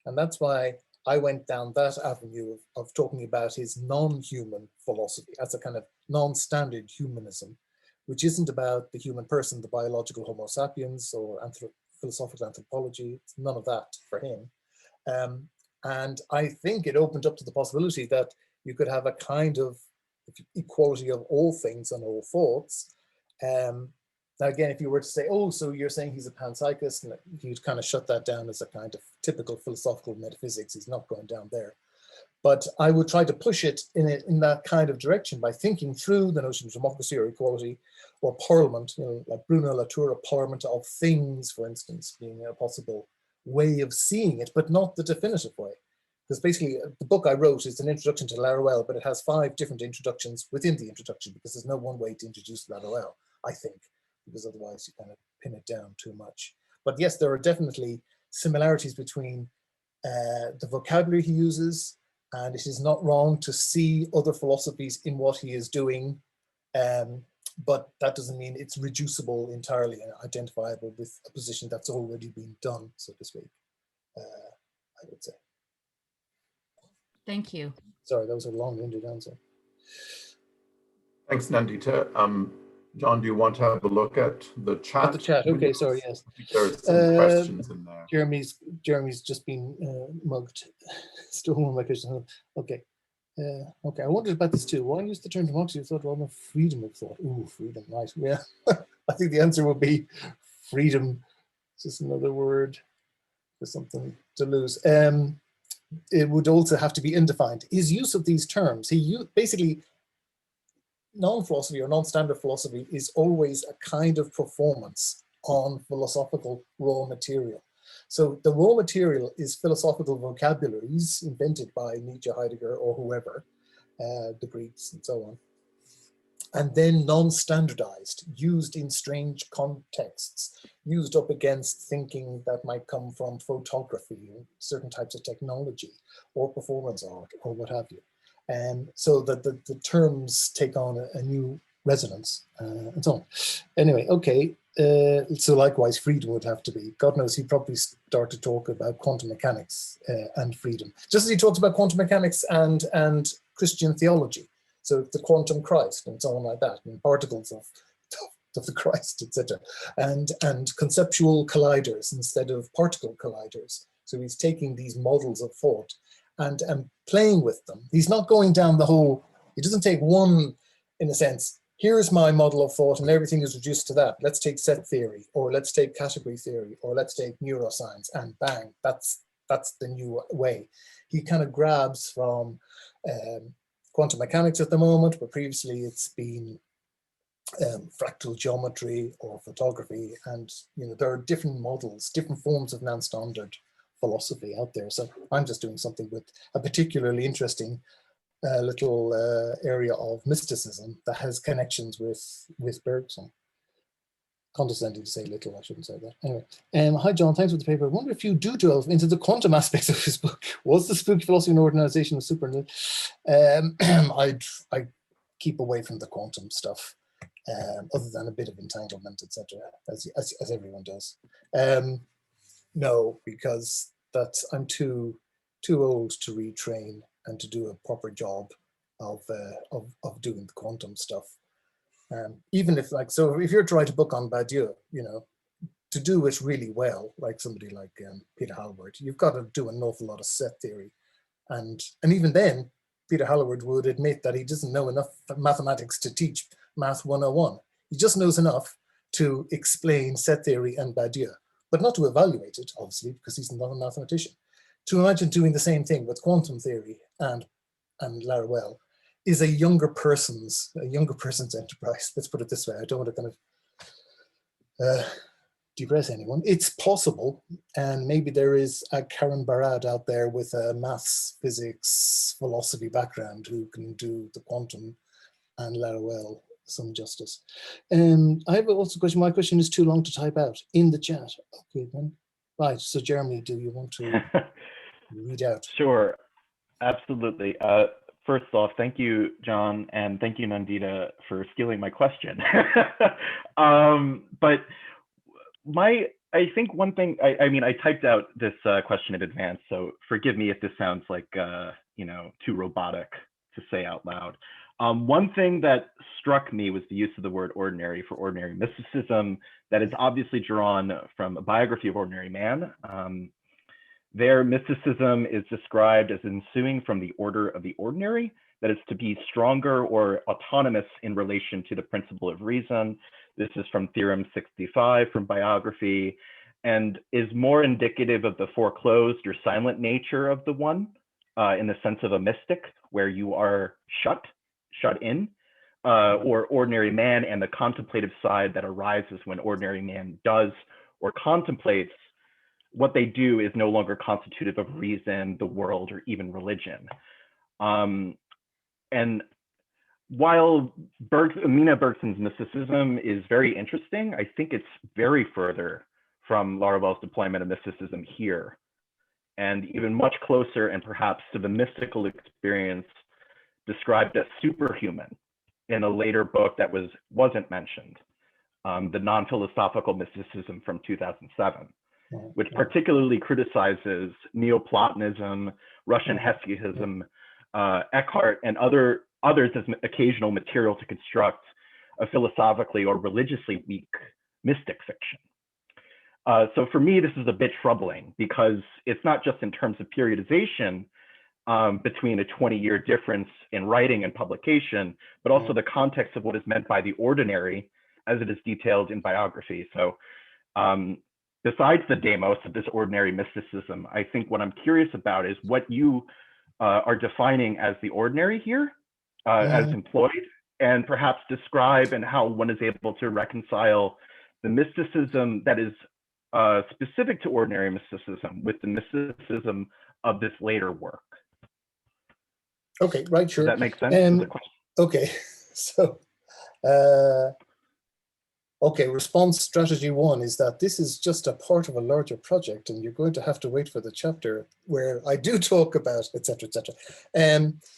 And that's why I went down that avenue of talking about his non-human philosophy as a kind of non-standard humanism, which isn't about the human person, the biological Homo sapiens, or philosophical anthropology. It's none of that for him. And I think it opened up to the possibility that you could have a kind of equality of all things and all thoughts. Now, again, if you were to say, oh, so you're saying he's a panpsychist, and you'd kind of shut that down as a kind of typical philosophical metaphysics. He's not going down there. But I would try to push it in that kind of direction by thinking through the notion of democracy or equality or parliament, like Bruno Latour, a parliament of things, for instance, being a possible way of seeing it, but not the definitive way. Because basically the book I wrote is an introduction to Laruelle, but it has 5 different introductions within the introduction, because there's no one way to introduce Laruelle, I think, because otherwise you kind of pin it down too much. But yes, there are definitely similarities between the vocabulary he uses, and it is not wrong to see other philosophies in what he is doing, but that doesn't mean it's reducible entirely and identifiable with a position that's already been done, so to speak, I would say. Thank you. Sorry, that was a long-winded answer. Thanks, Nandita. John, do you want to have a look at the chat? At the chat, okay, sorry, yes. I think there are some questions in there. Jeremy's just been mugged, stolen my question. Okay, okay, I wondered about this too. Why use the term democracy of thought rather than freedom of thought? Ooh, freedom, right, yeah. I think the answer would be freedom. It's just another word for something to lose. It would also have to be undefined. His use of these terms, basically, non-philosophy or non-standard philosophy is always a kind of performance on philosophical raw material. So the raw material is philosophical vocabularies invented by Nietzsche, Heidegger, or whoever, the Greeks and so on. and then non-standardized, used in strange contexts, used up against thinking that might come from photography, or certain types of technology, or performance art, or what have you. So that the terms take on a new resonance, and so on. Anyway, okay, so likewise freedom would have to be, God knows he probably start to talk about quantum mechanics and freedom, just as he talks about quantum mechanics and Christian theology. So the quantum Christ and so on like that, and particles of the Christ, etc. And conceptual colliders instead of particle colliders. So he's taking these models of thought and playing with them. He's not going down the whole, he doesn't take one, in a sense, here's my model of thought and everything is reduced to that. Let's take set theory, or let's take category theory, or let's take neuroscience, and bang, that's the new way. He kind of grabs from quantum mechanics at the moment, but previously it's been fractal geometry or photography, and there are different models, different forms of non-standard philosophy out there. So I'm just doing something with a particularly interesting little area of mysticism that has connections with Bergson. Condescending to say little, I shouldn't say that. Anyway, hi John, thanks for the paper. I wonder if you do delve into the quantum aspects of his book. Was the spooky philosophy and organization of super? I keep away from the quantum stuff, other than a bit of entanglement, etc., as everyone does. No, because I'm too old to retrain and to do a proper job of doing the quantum stuff. Even if if you're to write a book on Badiou, to do it really well, like somebody like Peter Hallward, you've got to do an awful lot of set theory. And even then, Peter Hallward would admit that he doesn't know enough mathematics to teach Math 101. He just knows enough to explain set theory and Badiou, but not to evaluate it, obviously, because he's not a mathematician. To imagine doing the same thing with quantum theory and Laruelle is a younger person's enterprise. Let's put it this way. I don't want to kind of depress anyone. It's possible, and maybe there is a Karen Barad out there with a maths, physics, philosophy background who can do the quantum and Laruelle some justice. I have also a question. My question is too long to type out in the chat. Okay, then. Right. So, Jeremy, do you want to read out? Sure, absolutely. First off, thank you, John, and thank you, Nandita, for stealing my question. But I think one thing, I mean, I typed out this question in advance, so forgive me if this sounds like, too robotic to say out loud. One thing that struck me was the use of the word ordinary for ordinary mysticism that is obviously drawn from a biography of Ordinary Man. Their mysticism is described as ensuing from the order of the ordinary, that is to be stronger or autonomous in relation to the principle of reason. This is from Theorem 65 from biography, and is more indicative of the foreclosed or silent nature of the one, in the sense of a mystic, where you are shut in, or ordinary man, and the contemplative side that arises when ordinary man does or contemplates. What they do is no longer constitutive of reason, the world, or even religion. And while Mina Bergson's mysticism is very interesting, I think it's very further from Laruelle's deployment of mysticism here, and even much closer and perhaps to the mystical experience described as superhuman in a later book that wasn't mentioned, the Non-Philosophical Mysticism from 2007. Which particularly criticizes Neoplatonism, Russian Hesychism, Eckhart, and others as occasional material to construct a philosophically or religiously weak mystic fiction. So for me, this is a bit troubling because it's not just in terms of periodization between a 20-year difference in writing and publication, but also the context of what is meant by the ordinary as it is detailed in biography. So besides the demos of this ordinary mysticism, I think what I'm curious about is what you are defining as the ordinary here, as employed, and perhaps describe and how one is able to reconcile the mysticism that is specific to ordinary mysticism with the mysticism of this later work. Okay, right, sure. Does that make sense? Okay, so Okay, response strategy 1 is that this is just a part of a larger project, and you're going to have to wait for the chapter where I do talk about, etc., etc.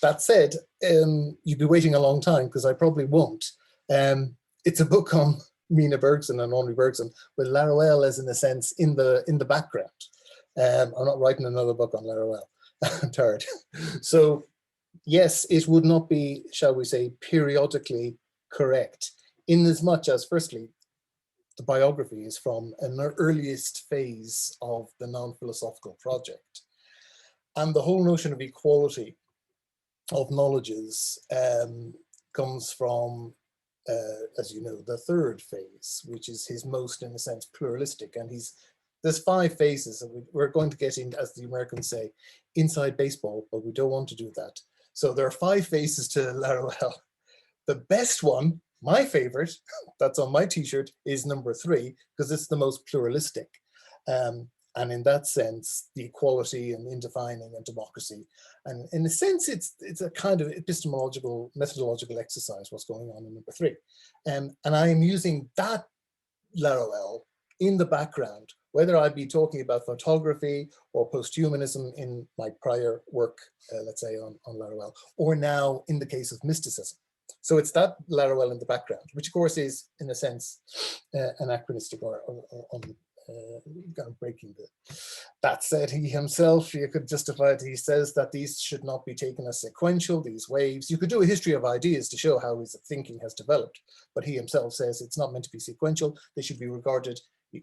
That said, you'd be waiting a long time because I probably won't. It's a book on Mina Bergson and Henri Bergson, with Laruelle as, in a sense, in the background. I'm not writing another book on Laruelle. I'm tired. So yes, it would not be, shall we say, periodically correct, in as much as, firstly, the biography is from an earliest phase of the non-philosophical project. And the whole notion of equality of knowledges comes from, as you know, the third phase, which is his most, in a sense, pluralistic. And there's 5 phases, and we're going to get in, as the Americans say, inside baseball, but we don't want to do that. So there are 5 phases to Laruelle. The best one, my favorite, that's on my t-shirt, is number 3, because it's the most pluralistic. And in that sense, the equality and indefining and democracy. And in a sense, it's a kind of epistemological, methodological exercise, what's going on in number 3. And I am using that Laruelle in the background, whether I be talking about photography or posthumanism in my prior work, let's say on Laruelle, or now in the case of mysticism. So it's that Laruelle in the background, which of course is, in a sense, anachronistic or kind of breaking the. That said, he himself, you could justify it, he says that these should not be taken as sequential, these waves. You could do a history of ideas to show how his thinking has developed, but he himself says it's not meant to be sequential. They should be regarded,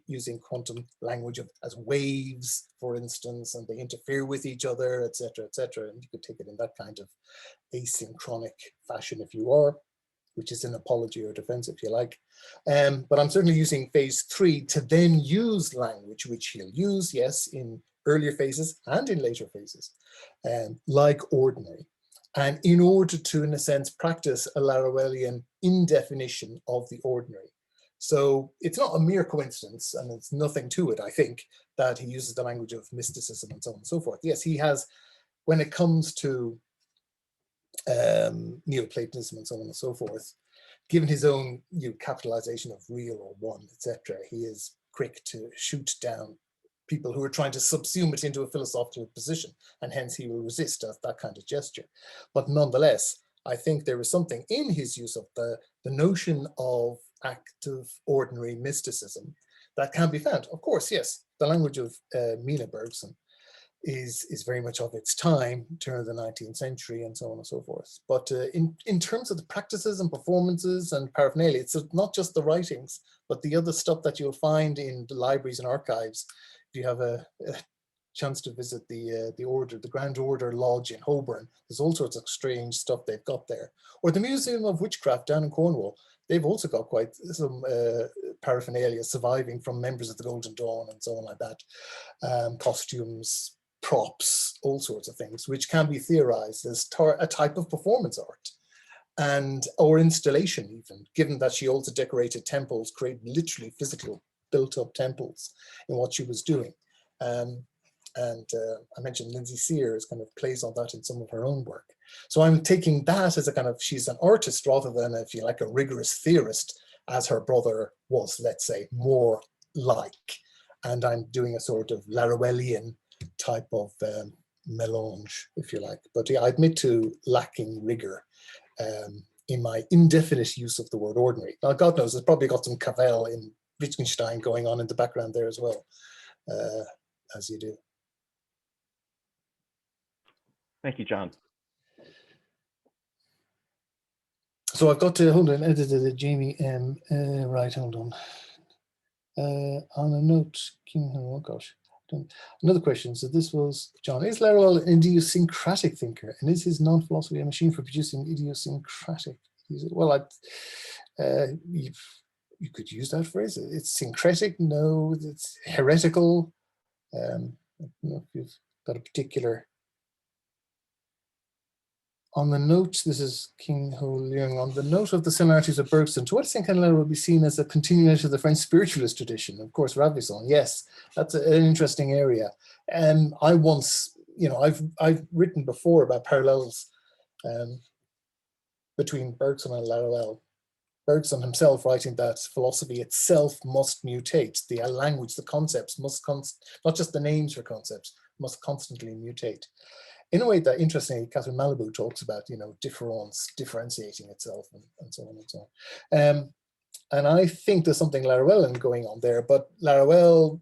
using quantum language, as waves, for instance, and they interfere with each other, etc., etc. And you could take it in that kind of asynchronic fashion if you are, which is an apology or defense, if you like. But I'm certainly using phase 3 to then use language, which he'll use, yes, in earlier phases and in later phases, like ordinary. And in order to, in a sense, practice a Laruellian indefinition of the ordinary. So it's not a mere coincidence, and it's nothing to it, I think, that he uses the language of mysticism and so on and so forth. Yes, he has, when it comes to Neoplatonism and so on and so forth, given his own capitalization of real or one, etc., he is quick to shoot down people who are trying to subsume it into a philosophical position, and hence he will resist that kind of gesture. But nonetheless, I think there is something in his use of the notion of active ordinary mysticism that can be found. Of course, yes, the language of Mina Bergson is very much of its time, turn of the 19th century and so on and so forth. But in terms of the practices and performances and paraphernalia, it's not just the writings, but the other stuff that you'll find in the libraries and archives. If you have a chance to visit the Grand Order Lodge in Holborn, there's all sorts of strange stuff they've got there. Or the Museum of Witchcraft down in Cornwall, they've also got quite some paraphernalia surviving from members of the Golden Dawn and so on like that. Costumes, props, all sorts of things, which can be theorized as a type of performance art or installation even, given that she also decorated temples, created literally physical built-up temples in what she was doing. I mentioned Lindsay Sears kind of plays on that in some of her own work. So I'm taking that as a kind of, she's an artist rather than, if you like, a rigorous theorist, as her brother was, let's say, more like. And I'm doing a sort of Laruellian type of melange, if you like. But yeah, I admit to lacking rigor in my indefinite use of the word ordinary. Now, God knows, it's probably got some Cavell in Wittgenstein going on in the background there as well, as you do. Thank you, John. So I've got to, hold on, edited Jamie M. Right, hold on. On a note, oh gosh. Another question. So this was John. Is Laruelle an idiosyncratic thinker? And is his non-philosophy a machine for producing idiosyncratic? Well, you could use that phrase. It's syncretic. No, it's heretical. You know, if you've got a particular. On the note, this is King Ho Leung, on the note of the similarities of Bergson, to what extent can Laruelle be seen as a continuation of the French spiritualist tradition? Of course, Ravison, yes, that's an interesting area. And I once, you know, I've written before about parallels between Bergson and Laruelle, Bergson himself writing that philosophy itself must mutate. The language, the concepts must, not just the names for concepts, must constantly mutate. In a way that, interestingly, Catherine Malibu talks about, difference, differentiating itself, and so on and so on. And I think there's something Laruellian going on there, but Laruelle,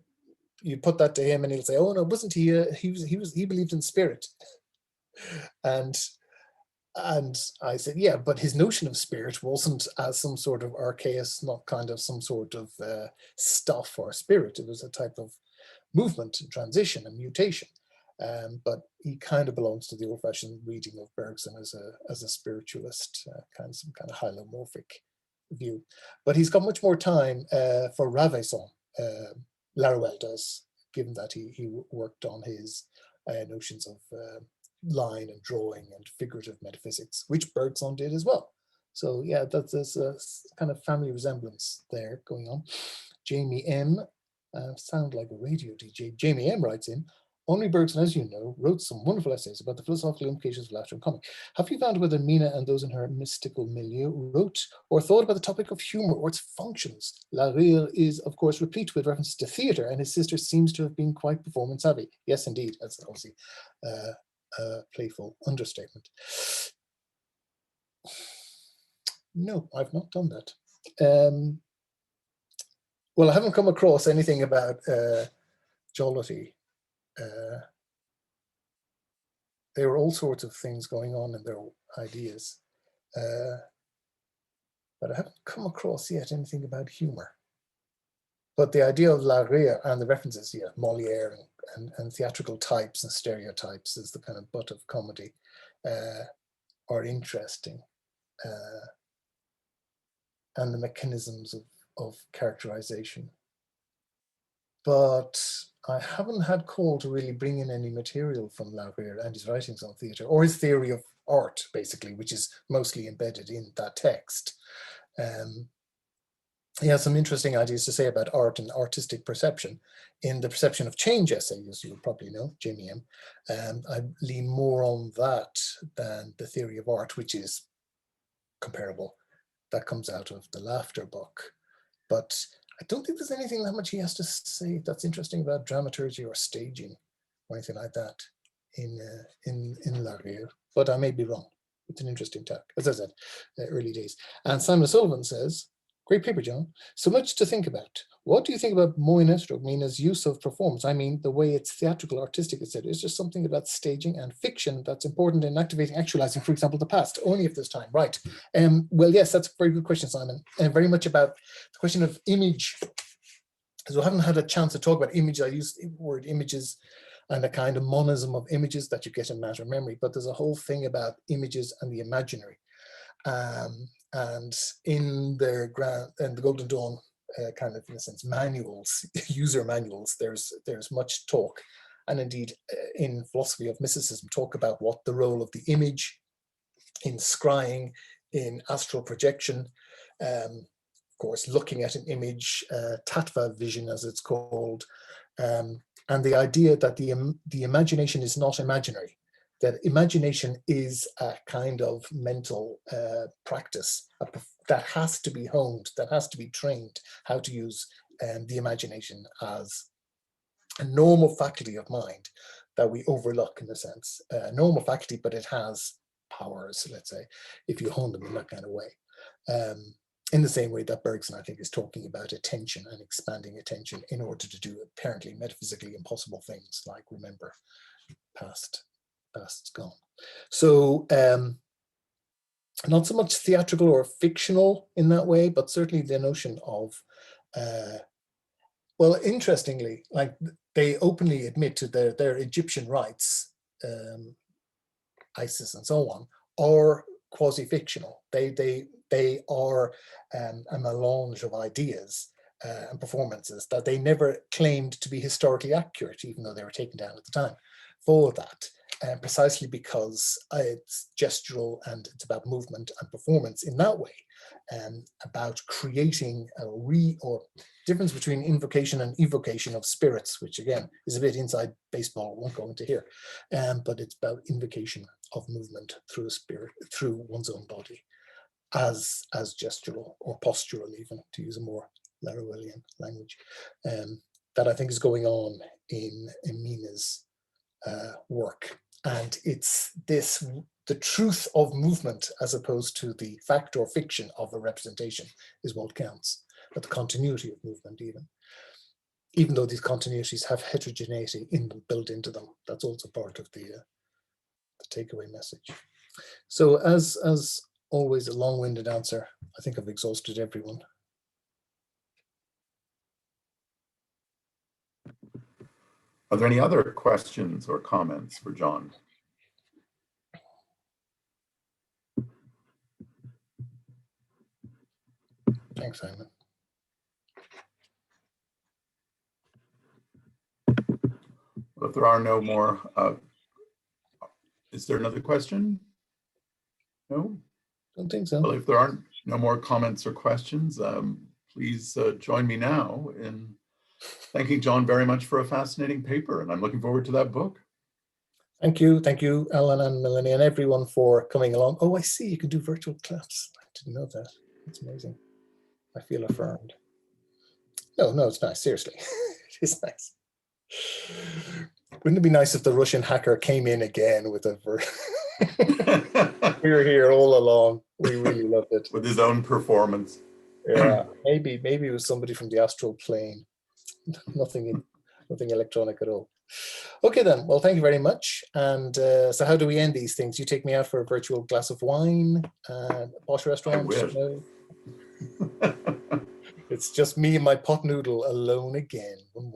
you put that to him and he'll say, oh no, wasn't he, he believed in spirit. And I said, yeah, but his notion of spirit wasn't as some sort of archaeus, not kind of some sort of stuff or spirit. It was a type of movement and transition and mutation. But he kind of belongs to the old-fashioned reading of Bergson as a spiritualist, some kind of hylomorphic view. But he's got much more time for Ravaisan, Laruelle does, given that he worked on his notions of line and drawing and figurative metaphysics, which Bergson did as well. So yeah, there's a kind of family resemblance there going on. Jamie M, sound like a radio DJ. Jamie M writes in, Henri Bergson, as you know, wrote some wonderful essays about the philosophical implications of laughter and comedy. Have you found whether Mina and those in her mystical milieu wrote or thought about the topic of humor or its functions? La Rire is, of course, replete with references to theatre, and his sister seems to have been quite performance savvy. Yes, indeed, that's obviously playful understatement. No, I've not done that. Well, I haven't come across anything about jollity. There were all sorts of things going on in their ideas, but I haven't come across yet anything about humor. But the idea of La Rire and the references here, Molière and theatrical types and stereotypes as the kind of butt of comedy are interesting. And the mechanisms of characterization. But I haven't had call to really bring in any material from La Rire and his writings on theatre, or his theory of art, basically, which is mostly embedded in that text. He has some interesting ideas to say about art and artistic perception. In the Perception of Change essay, as you probably know, Jamie M, I lean more on that than the theory of art, which is comparable. That comes out of the Laughter book. But I don't think there's anything that much he has to say that's interesting about dramaturgy or staging or anything like that in La Rire. But I may be wrong. It's an interesting talk, as I said, early days. And Simon Sullivan says, great paper, John. So much to think about. What do you think about Moinestruc, Mina's use of performance? I mean, the way it's theatrical, artistic, etc. Is there something about staging and fiction that's important in activating, actualizing, for example, the past, only if there's time, right? Well, yes, that's a very good question, Simon. And very much about the question of image. Because we haven't had a chance to talk about image. I use the word images and a kind of monism of images that you get in matter memory, but there's a whole thing about images and the imaginary. And in the Golden Dawn kind of, in a sense, manuals, user manuals, there's much talk, and indeed in philosophy of mysticism, talk about what the role of the image in scrying, in astral projection, of course, looking at an image, tattva vision as it's called, and the idea that the imagination is not imaginary, that imagination is a kind of mental practice that has to be honed, that has to be trained, how to use the imagination as a normal faculty of mind that we overlook, in a sense. Normal faculty, but it has powers, let's say, if you hone them in that kind of way. In the same way that Bergson, I think, is talking about attention and expanding attention in order to do apparently metaphysically impossible things like remember past's gone. So not so much theatrical or fictional in that way, but certainly the notion of, well, interestingly, like they openly admit to their Egyptian rites, Isis and so on, are quasi-fictional. They are a melange of ideas and performances that they never claimed to be historically accurate, even though they were taken down at the time for that. Precisely because it's gestural and it's about movement and performance in that way, about creating a difference between invocation and evocation of spirits, which again is a bit inside baseball, won't go into here, but it's about invocation of movement through a spirit, through one's own body. as gestural or postural, even to use a more Laruellian language, that I think is going on in Mina's work. And it's the truth of movement as opposed to the fact or fiction of a representation is what counts, but the continuity of movement even though these continuities have heterogeneity in them, built into them. That's also part of the takeaway message. So as always, a long-winded answer. I think I've exhausted everyone. Are there any other questions or comments for John? Thanks, Simon. Well, if there are no more, is there another question? No? Don't think so. Well, if there aren't no more comments or questions, please join me now in thanking John very much for a fascinating paper, and I'm looking forward to that book. Thank you, Ellen and Melanie, and everyone for coming along. Oh, I see, you can do virtual class. I didn't know that. That's amazing. I feel affirmed. No, it's nice, seriously. It is nice. Wouldn't it be nice if the Russian hacker came in again with a we were here all along. We really loved it. With his own performance. Yeah, maybe it was somebody from the astral plane. Nothing electronic at all. Okay then, well, thank you very much. And so how do we end these things? You take me out for a virtual glass of wine, posh restaurant? I wish. No. It's just me and my pot noodle alone again. One more.